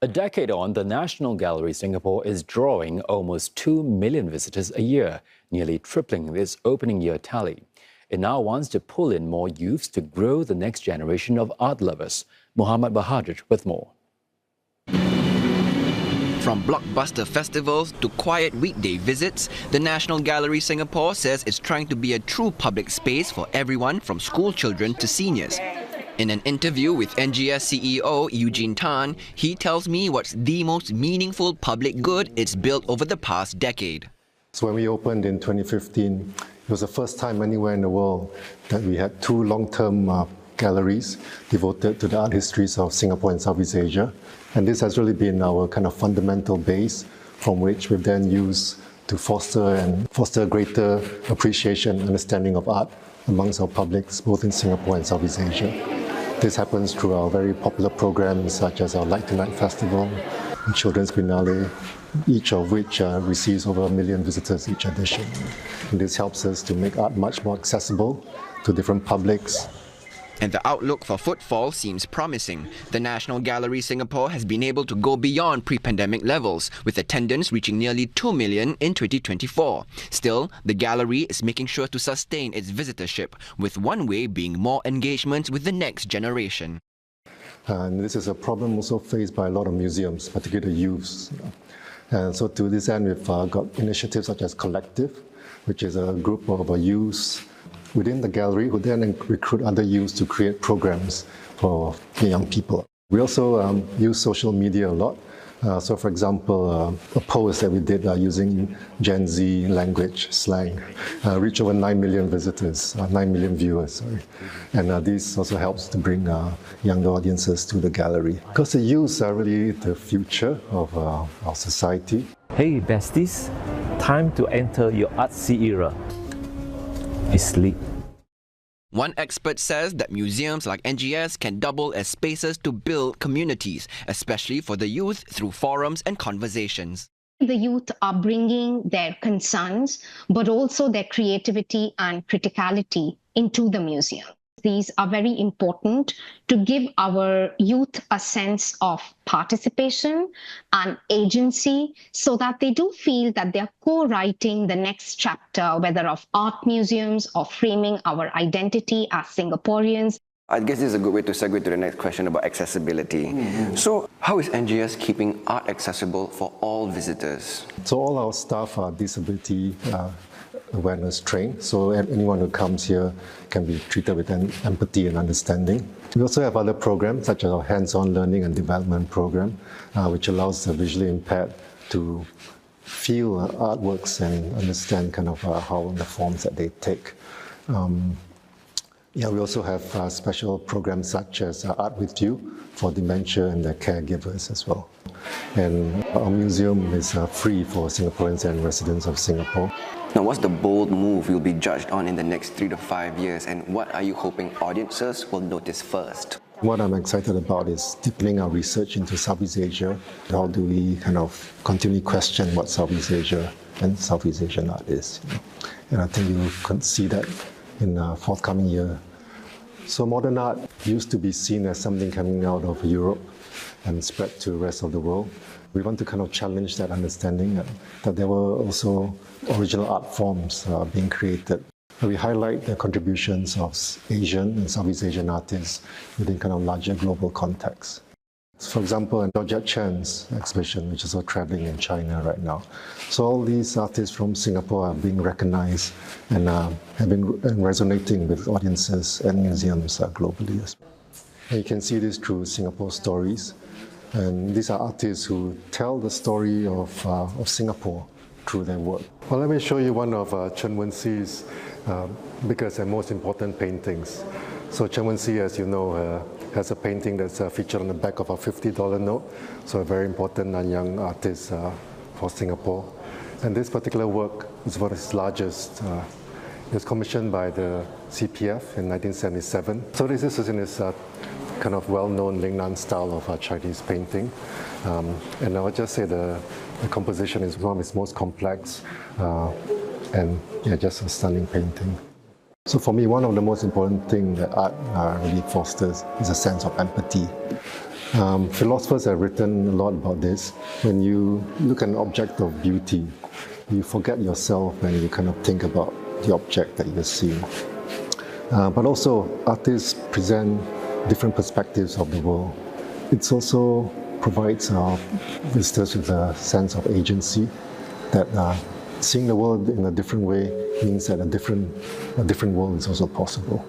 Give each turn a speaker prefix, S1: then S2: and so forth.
S1: A decade on, the National Gallery Singapore is drawing almost 2 million visitors a year, nearly tripling its opening year tally. It now wants to pull in more youths to grow the next generation of art lovers. Bahajjaj with more.
S2: From blockbuster festivals to quiet weekday visits, the National Gallery Singapore says it's trying to be a true public space for everyone from school children to seniors. In an interview with NGS CEO Eugene Tan, he tells me what's the most meaningful public good it's built over the past decade.
S3: So when we opened in 2015, it was the first time anywhere in the world that we had two long-term galleries devoted to the art histories of Singapore and Southeast Asia. And this has really been our kind of fundamental base from which we've then used to foster greater appreciation and understanding of art amongst our publics, both in Singapore and Southeast Asia. This happens through our very popular programs such as our Light to Night Festival and Children's Biennale, each of which receives over 1 million visitors each edition. And this helps us to make art much more accessible to different publics.
S2: And the outlook for footfall seems promising. The National Gallery Singapore has been able to go beyond pre-pandemic levels, with attendance reaching nearly 2 million in 2024. Still, the gallery is making sure to sustain its visitorship, with one way being more engagement with the next generation.
S3: And this is a problem also faced by a lot of museums, particularly youths. And so to this end, we've got initiatives such as Collective, which is a group of youths within the gallery who then recruit other youths to create programs for young people. We also use social media a lot. So for example, a post that we did using Gen Z language, slang, reached over 9 million visitors, 9 million viewers, sorry. And this also helps to bring younger audiences to the gallery. Because the youths are really the future of our society.
S4: Hey besties, time to enter your artsy era. It's lit.
S2: One expert says that museums like NGS can double as spaces to build communities, especially for the youth through forums and conversations.
S5: The youth are bringing their concerns, but also their creativity and criticality into the museum. These are very important to give our youth a sense of participation and agency so that they do feel that they are co-writing the next chapter, whether of art museums or framing our identity as Singaporeans.
S6: I guess this is a good way to segue to the next question about accessibility. So how is NGS keeping art accessible for all visitors?
S3: So all our staff are disability awareness trained, so anyone who comes here can be treated with empathy and understanding. We also have other programs such as our hands-on learning and development program, which allows the visually impaired to feel artworks and understand kind of how the forms that they take. We also have special programs such as Art With You for dementia and their caregivers as well. And our museum is free for Singaporeans and residents of Singapore.
S6: Now, what's the bold move you'll be judged on in the next 3 to 5 years, and what are you hoping audiences will notice first?
S3: What I'm excited about is deepening our research into Southeast Asia. How do we kind of continually question what Southeast Asia and Southeast Asian art is? And I think you can see that in the forthcoming year. So modern art used to be seen as something coming out of Europe and spread to the rest of the world. We want to kind of challenge that understanding that there were also original art forms being created. We highlight the contributions of Asian and Southeast Asian artists within kind of larger global contexts. For example, in Bahajjaj Chan's exhibition, which is also traveling in China right now. So all these artists from Singapore are being recognized and have been resonating with audiences and museums globally. And you can see this through Singapore Stories. And these are artists who tell the story of Singapore through their work. Well, let me show you one of Chen Wen-Xi's biggest and most important paintings. So Chen Wen-Xi, as you know, has a painting that's featured on the back of a $50 note. So a very important young artist for Singapore. And this particular work is one of his largest. It was commissioned by the CPF in 1977. So this is in his kind of well-known Lingnan style of Chinese painting. And I would just say the composition is one of its most complex and just a stunning painting. So for me, one of the most important things that art really fosters is a sense of empathy. Philosophers have written a lot about this. When you look at an object of beauty, you forget yourself and you kind of think about the object that you're seeing. But also, artists present different perspectives of the world. It also provides visitors with a sense of agency, that seeing the world in a different way means that a different world is also possible.